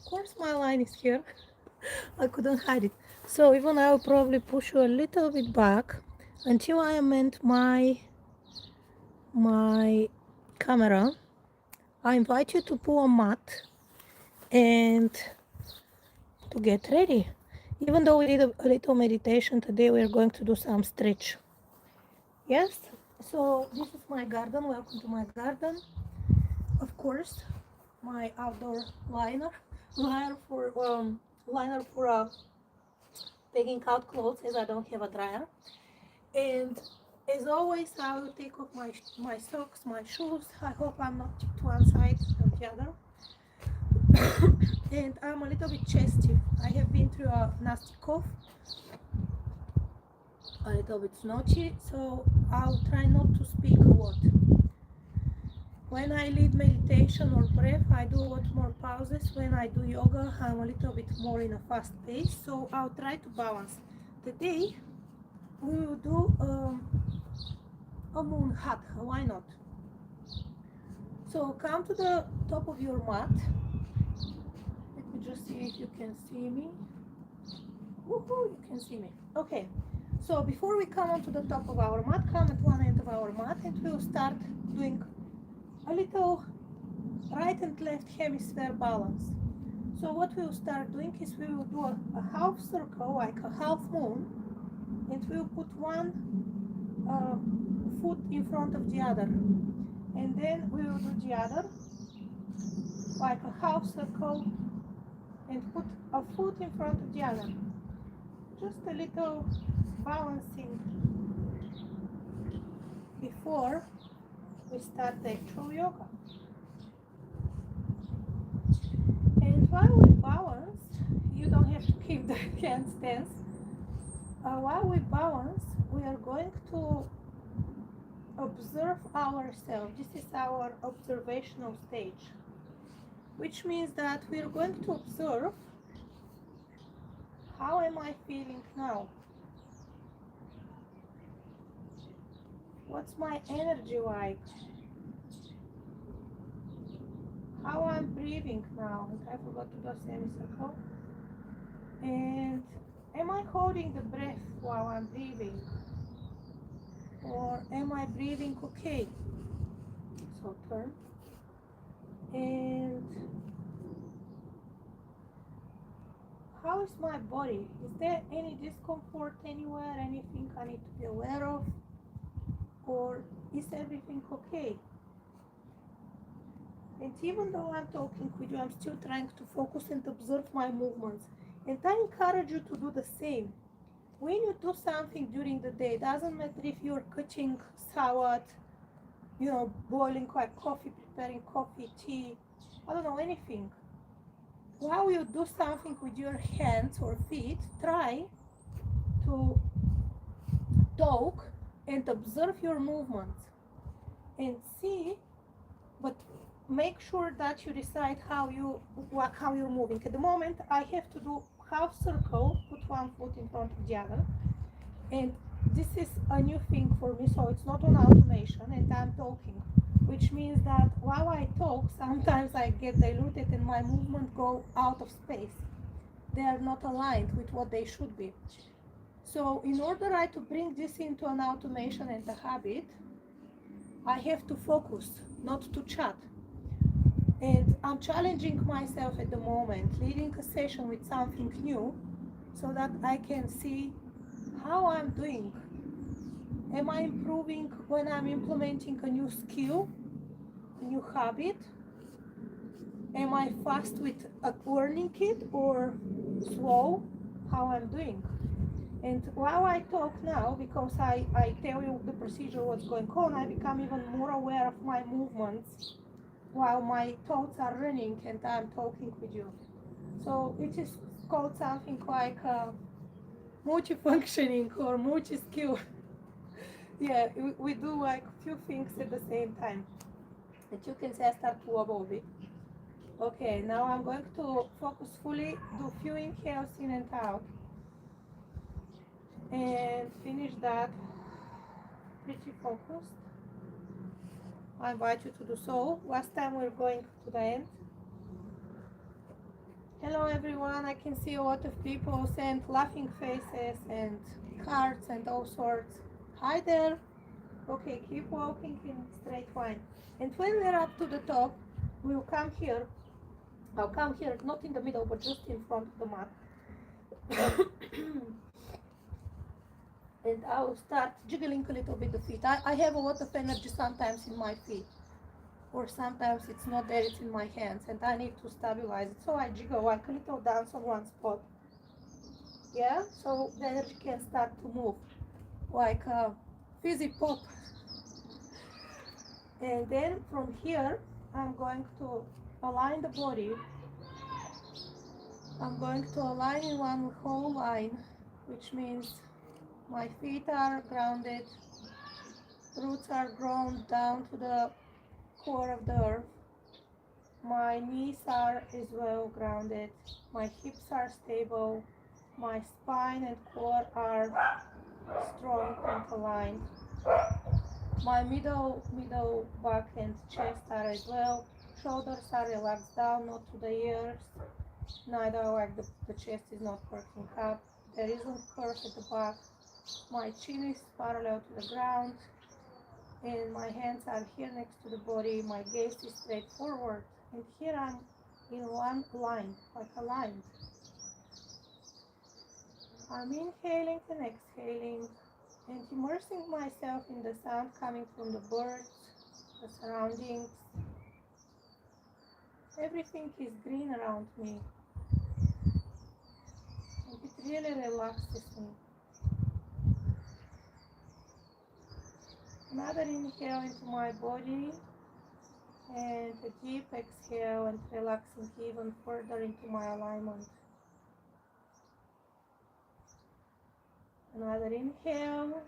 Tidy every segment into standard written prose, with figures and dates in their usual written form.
course my line is here. I couldn't hide it. So even I will probably push you a little bit back until I amend my camera. I invite you to pull a mat and to get ready. Even though we did a little meditation today, we are going to do some stretch. Yes? So this is my garden. Welcome to my garden. Of course, my outdoor liner, liner for taking out clothes as I don't have a dryer. And as always, I will take off my socks, my shoes. I hope I'm not to one side or the other. And I'm a little bit chesty. I have been through a nasty cough, a little bit snotty, so I'll try not to speak a lot. When I lead meditation or breath, I do a lot more pauses. When I do yoga, I'm a little bit more in a fast pace, so I'll try to balance. Today, we will do a moon hatha, why not? So come to the top of your mat. Let me just see if you can see me. Woohoo, you can see me. Okay, so before we come onto the top of our mat, come at one end of our mat and we'll start doing a little right and left hemisphere balance. So what we'll start doing is we will do a half circle, like a half moon, and we'll put one foot in front of the other. And then we will do the other, like a half circle, and put a foot in front of the other. Just a little balancing before we start the actual yoga. And while we balance, you don't have to keep the hands tense. While we balance, we are going to observe ourselves. This is our observational stage, which means that we are going to observe how am I feeling now? What's my energy like? How I'm breathing now? And I forgot to do a semicircle. And am I holding the breath while I'm breathing? Or am I breathing okay? So turn. And how is my body? Is there any discomfort anywhere? Anything I need to be aware of? Or is everything okay? And even though I'm talking with you, I'm still trying to focus and observe my movements. And I encourage you to do the same. When you do something during the day, doesn't matter if you're cutting salad, boiling like coffee, preparing coffee, tea, I don't know, anything. While you do something with your hands or feet, try to talk and observe your movements and see, but make sure that you decide how you're moving. At the moment, I have to do half circle, put one foot in front of the other, and this is a new thing for me, so it's not on automation, and I'm talking, which means that while I talk, sometimes I get diluted and my movement go out of space. They are not aligned with what they should be. So in order to bring this into an automation and a habit, I have to focus, not to chat. And I'm challenging myself at the moment, leading a session with something new, so that I can see how I'm doing. Am I improving when I'm implementing a new skill, a new habit? Am I fast with learning it or slow? How I'm doing? And while I talk now, because I tell you the procedure, what's going on, I become even more aware of my movements while my thoughts are running and I'm talking with you. So it is called something like multifunctioning or multi-skill. Yeah, we do like few things at the same time. And you can say I start to wobble a bit. Okay, now I'm going to focus fully, do few inhales in and out. And finish that pretty focused. I invite you to do so. Last time we're going to the end. Hello everyone, I can see a lot of people send laughing faces and hearts and all sorts. Hi there. Okay, keep walking in straight line. And when we're up to the top, we'll come here. I'll come here, not in the middle, but just in front of the mat. And I'll start jiggling a little bit the feet. I have a lot of energy sometimes in my feet. Or sometimes it's not there, it's in my hands, and I need to stabilize it. So I jiggle like a little dance on one spot. Yeah, so the energy can start to move like a fizzy pop. And then from here, I'm going to align the body. I'm going to align in one whole line, which means my feet are grounded, roots are grown down to the core of the earth. My knees are as well grounded, my hips are stable, my spine and core are strong and aligned. My middle back and chest are as well. Shoulders are relaxed down, not to the ears. Neither like the chest is not perking up. There isn't curve at the back. My chin is parallel to the ground. And my hands are here next to the body. My gaze is straight forward. And here I'm in one line, like a line. I'm inhaling and exhaling and immersing myself in the sound coming from the birds, the surroundings. Everything is green around me. And it really relaxes me. Another inhale into my body and a deep exhale and relaxing even further into my alignment. Another inhale,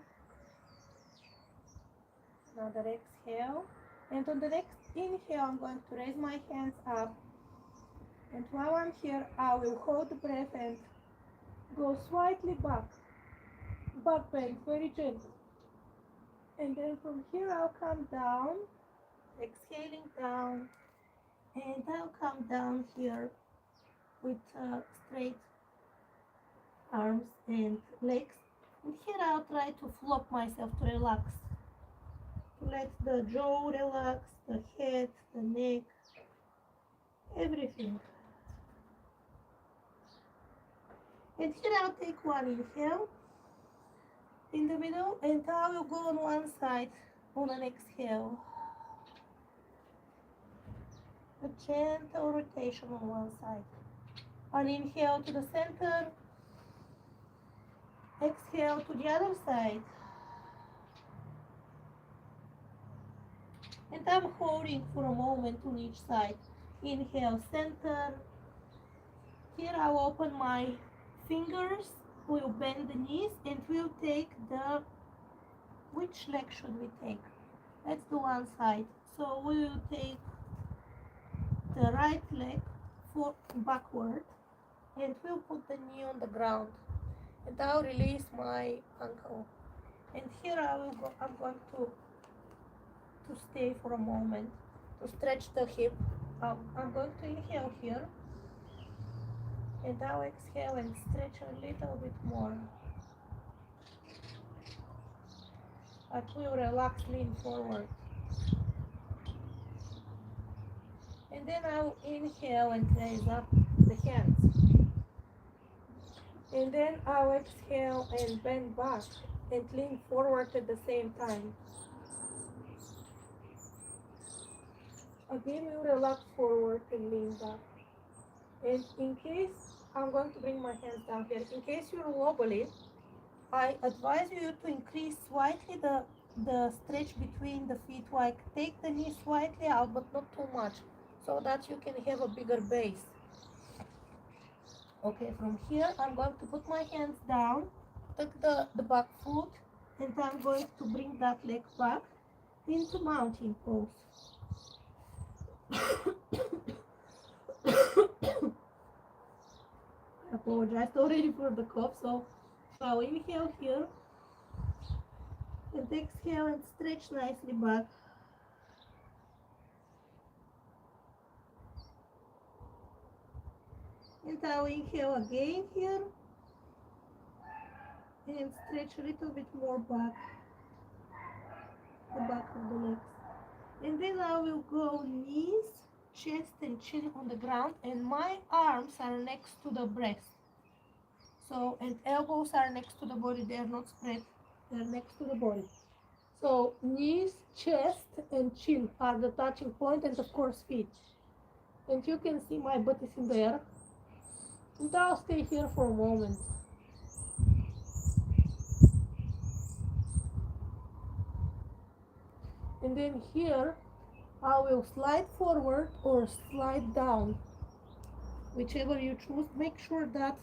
another exhale, and on the next inhale I'm going to raise my hands up, and while I'm here I will hold the breath and go slightly back bend very gently, and then from here I'll come down, exhaling down, and I'll come down here with straight arms and legs, and here I'll try to flop myself to relax. Let the jaw relax, the head, the neck, everything. And here I'll take one inhale in the middle, and I will go on one side on an exhale. A gentle rotation on one side. An inhale to the center, exhale to the other side. And I'm holding for a moment on each side. Inhale, center. Here I'll open my fingers, we'll bend the knees, and we'll take which leg should we take? Let's do one side. So we will take the right leg backward, and we'll put the knee on the ground. And I'll release my ankle. And here I'm going to stay for a moment, to stretch the hip. I'm going to inhale here, and I'll exhale and stretch a little bit more. But we'll relax, lean forward. And then I'll inhale and raise up the hands. And then I'll exhale and bend back and lean forward at the same time. Again, we'll relax forward and lean back. And in case, I'm going to bring my hands down here. In case you're wobbly, I advise you to increase slightly the stretch between the feet, like take the knee slightly out, but not too much, so that you can have a bigger base. Okay, from here I'm going to put my hands down, take the back foot, and I'm going to bring that leg back into mountain pose. I apologize already for the cough, so I'll inhale here and exhale and stretch nicely back. And I'll inhale again here and stretch a little bit more back, the back of the legs. And then I will go knees, chest and chin on the ground, and my arms are next to the breast. So, and elbows are next to the body, they are not spread, they're next to the body. So knees, chest and chin are the touching point, and of course feet. And you can see my butt is in the air. And I'll stay here for a moment. And then here I will slide forward or slide down, whichever you choose. Make sure that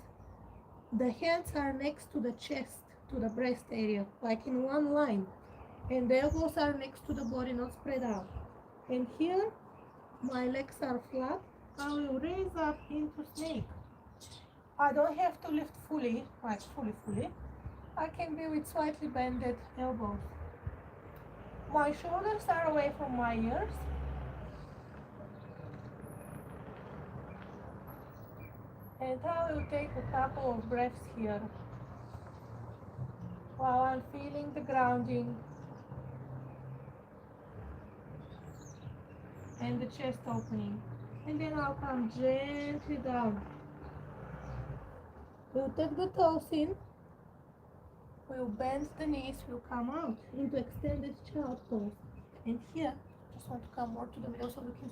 the hands are next to the chest, to the breast area, like in one line. And the elbows are next to the body, not spread out. And here my legs are flat. I will raise up into snake. I don't have to lift fully, like fully. I can be with slightly bended elbows. My shoulders are away from my ears. And I will take a couple of breaths here while I'm feeling the grounding and the chest opening. And then I'll come gently down. We'll tuck the toes in. We'll bend the knees. We'll come out into extended child pose. And here, just want to come more to the middle so you can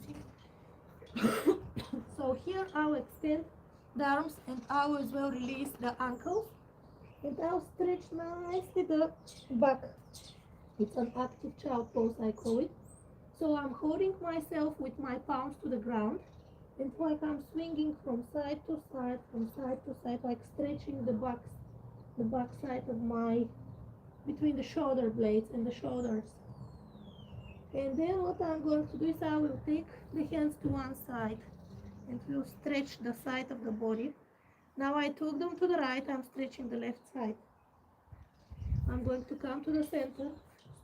see. So here I'll extend the arms and I will as well release the ankles. And I'll stretch nicely the back. It's an active child pose, I call it. So I'm holding myself with my palms to the ground. And like I'm swinging from side to side, like stretching the back side of between the shoulder blades and the shoulders. And then what I'm going to do is I will take the hands to one side and will stretch the side of the body. Now I took them to the right, I'm stretching the left side. I'm going to come to the center,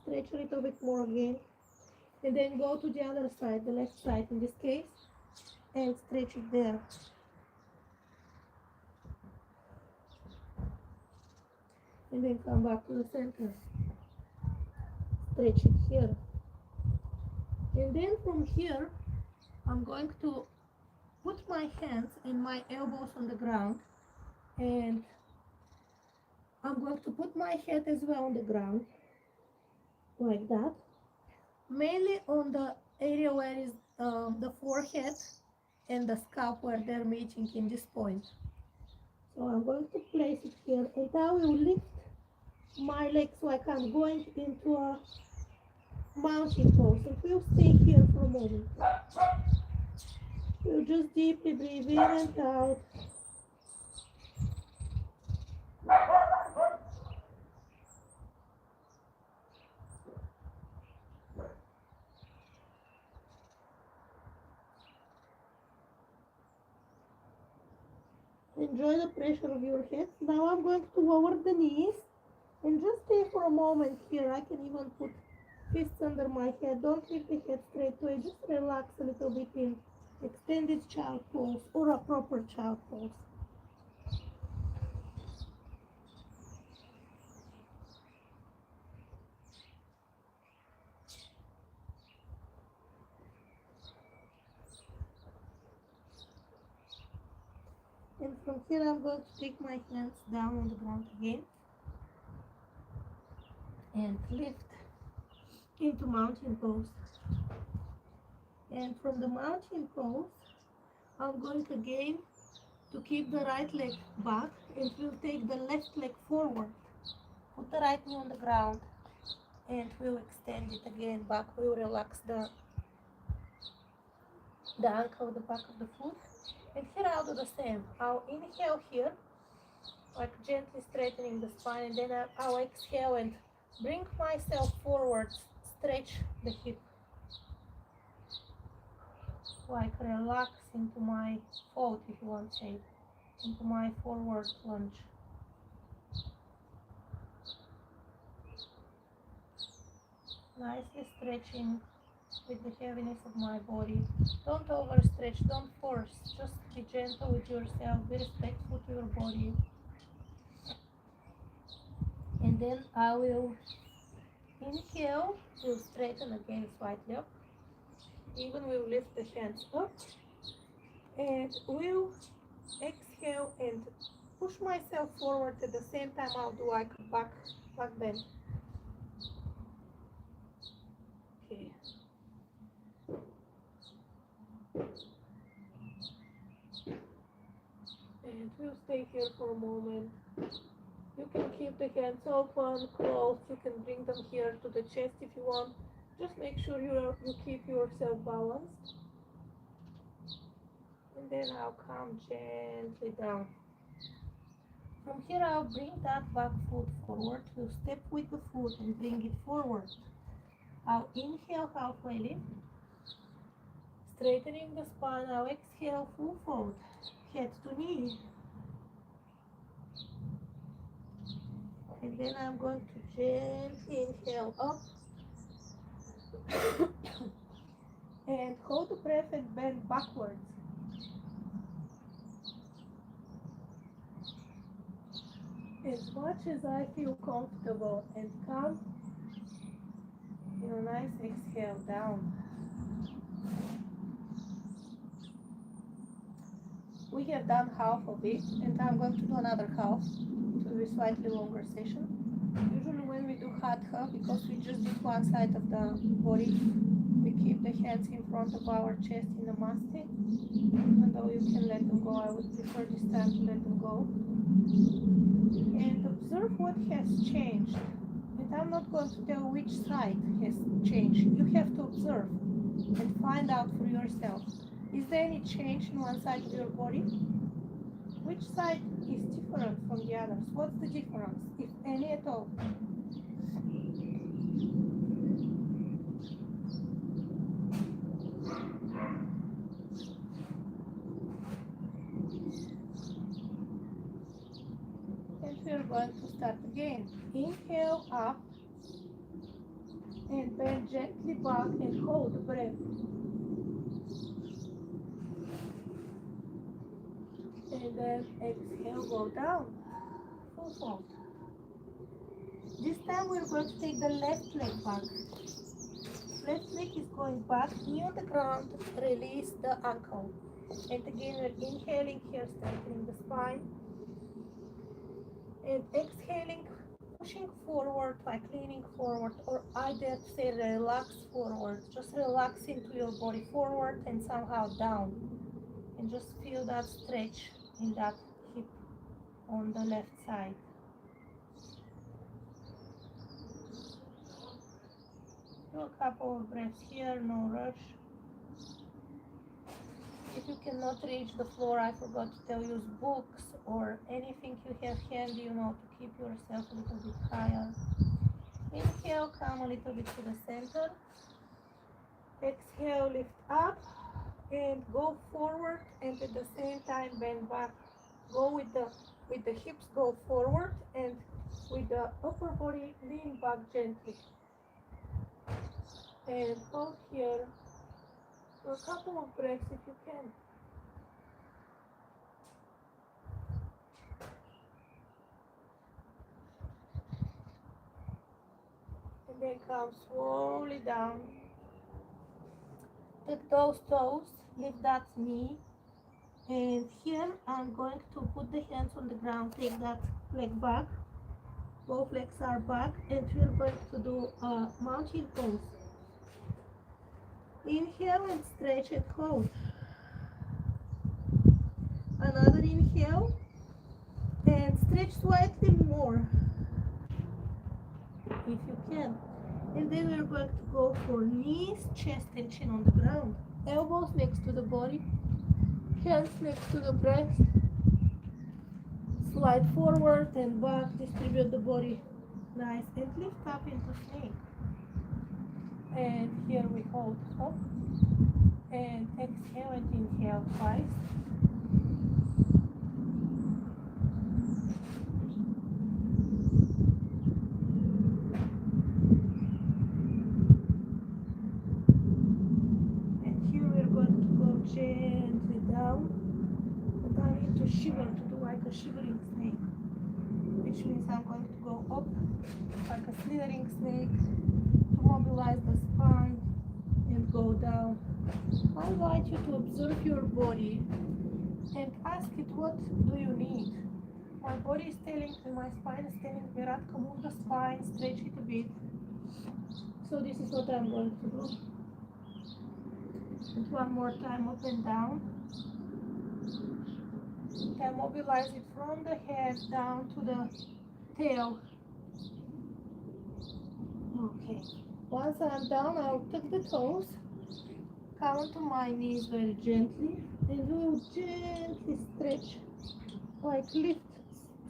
stretch a little bit more again, and then go to the other side, the left side in this case, and stretch it there. And then come back to the center, stretch it here. And then from here, I'm going to put my hands and my elbows on the ground, and I'm going to put my head as well on the ground, like that, mainly on the area where is the forehead and the scalp, where they're meeting in this point. So I'm going to place it here, and I will lift my legs like I'm going into a mountain pose. And we'll stay here for a moment. We'll just deeply breathe in and out. Enjoy the pressure of your head. Now I'm going to lower the knees and just stay for a moment here. I can even put fists under my head. Don't lift the head straight away. Just relax a little bit in extended child pose or a proper child pose. And from here I'm going to take my hands down on the ground again and lift into mountain pose. And from the mountain pose, I'm going again to keep the right leg back, and we'll take the left leg forward. Put the right knee on the ground and we'll extend it again back. We'll relax the ankle, the back of the foot. And here I'll do the same. I'll inhale here, like gently straightening the spine, and then I'll exhale and bring myself forward, stretch the hip, like relax into my fold, if you want to say, into my forward lunge. Nicely stretching with the heaviness of my body. Don't overstretch, don't force. Just be gentle with yourself, be respectful to your body. And then I will inhale, we'll straighten again slightly up. Even we'll lift the hands up. And we'll exhale and push myself forward. At the same time I'll do like a back bend. Okay. And we'll stay here for a moment. You can keep the hands open, closed. You can bring them here to the chest if you want. Just make sure you keep yourself balanced. And then I'll come gently down. From here I'll bring that back foot forward. We'll step with the foot and bring it forward. I'll inhale halfway lift. Straightening the spine, I'll exhale full fold. Head to knee. And then I'm going to gently inhale up. And hold the breath and bend backwards. As much as I feel comfortable, and come in a nice exhale down. We have done half of it, and I'm going to do another half to do a slightly longer session. Usually when we do R.A.D.K.A, because we just did one side of the body, we keep the hands in front of our chest in a Namaste. Even though you can let them go, I would prefer this time to let them go. And observe what has changed. And I'm not going to tell which side has changed. You have to observe and find out for yourself. Is there any change in one side of your body? Which side is different from the others? What's the difference, if any at all? And we're going to start again. Inhale up and bend gently back and hold the breath. And then exhale, go down, full fold. This time we're going to take the left leg back. Left leg is going back, knee on the ground, release the ankle. And again we're inhaling here, strengthening the spine. And exhaling, pushing forward, like leaning forward, or I dare to say relax forward. Just relax into your body forward and somehow down. And just feel that stretch in that hip on the left side. Do a couple of breaths here, no rush. If you cannot reach the floor, I forgot to tell you, use books or anything you have handy, to keep yourself a little bit higher. Inhale, come a little bit to the center. Exhale, lift up and go forward, and at the same time bend back. Go with the hips, go forward, and with the upper body lean back gently. And hold here for a couple of breaths if you can. And then come slowly down. Take those toes, lift that knee. And here I'm going to put the hands on the ground, take that leg back. Both legs are back, and we're going to do a mountain pose. Inhale and stretch and hold. Another inhale and stretch slightly more if you can. And then we're going to go for knees, chest and chin on the ground. Elbows next to the body, hands next to the breast. Slide forward and back, distribute the body nice, and lift up into snake. And here we hold up and exhale and inhale twice. shivering snake, which means I'm going to go up like a slithering snake to mobilize the spine and go down. I invite you to observe your body and ask it, what do you need? My body is telling me, my spine is telling me, R.A.D.K.A, move the spine, stretch it a bit. So this is what I'm going to do. And one more time, up and down. Then mobilize it from the head down to the tail. Okay. Once I'm down, I'll tuck the toes, come onto my knees very gently, and we will gently stretch, like lift,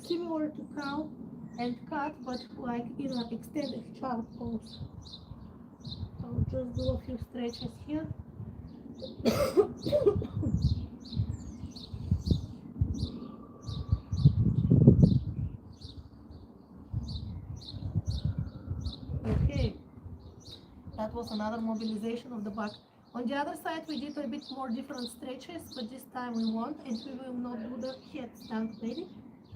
similar to cow and cat, but like in an extended child pose. I'll just do a few stretches here. Okay, that was another mobilization of the back. On the other side, we did a bit more different stretches, but this time we won't, and we will not do the headstand lady.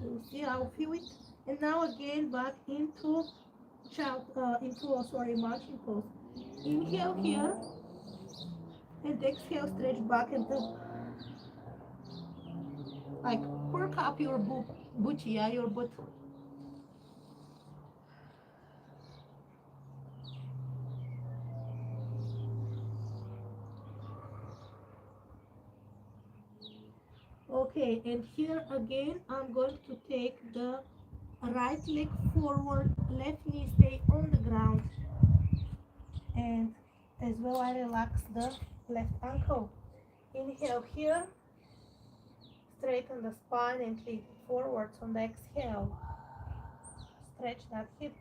You see, I'll feel it. And now again back into marching pose. Inhale here, and exhale, stretch back and up. Like perk up your booty, yeah, your butt. Okay, and here again, I'm going to take the right leg forward, left knee stay on the ground, and as well I relax the left ankle. Inhale here, straighten the spine and lead it forwards on the exhale. Stretch that hip.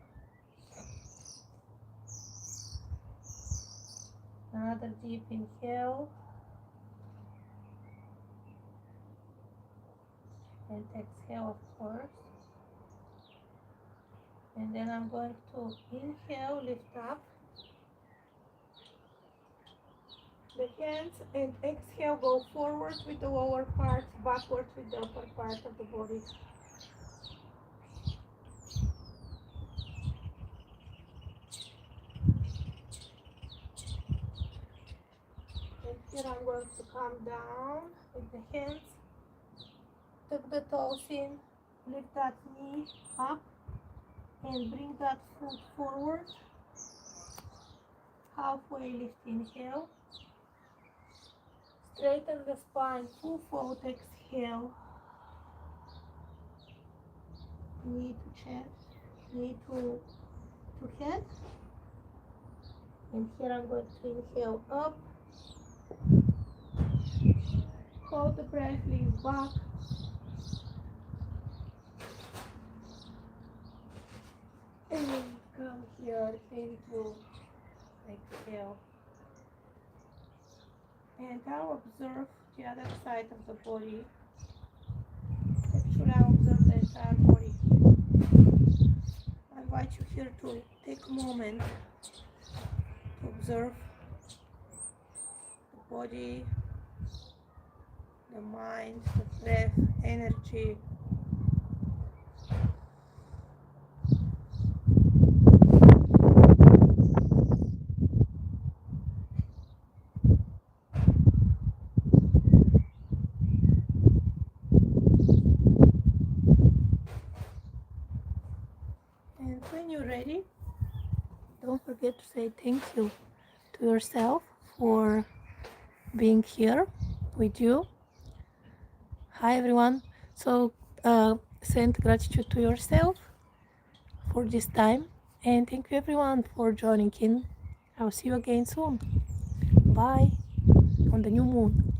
Another deep inhale. And exhale, of course. And then I'm going to inhale, lift up the hands, and exhale, go forward with the lower part, backward with the upper part of the body. And here I'm going to come down with the hands, tuck the toes in, lift that knee up, and bring that foot forward. Halfway lift, inhale. Straighten the spine, full fold, exhale. Knee to chest, knee to head. And here I'm going to inhale up. Hold the breath, lean back. And come here into exhale. And I'll observe the other side of the body. Actually, I'll observe the entire body. I invite you here to take a moment to observe the body, the mind, the breath, energy. And when you're ready, don't forget to say thank you to yourself for being here with you. Hi everyone. So send gratitude to yourself for this time, and thank you everyone for joining in. I'll see you again soon. Bye on the new moon.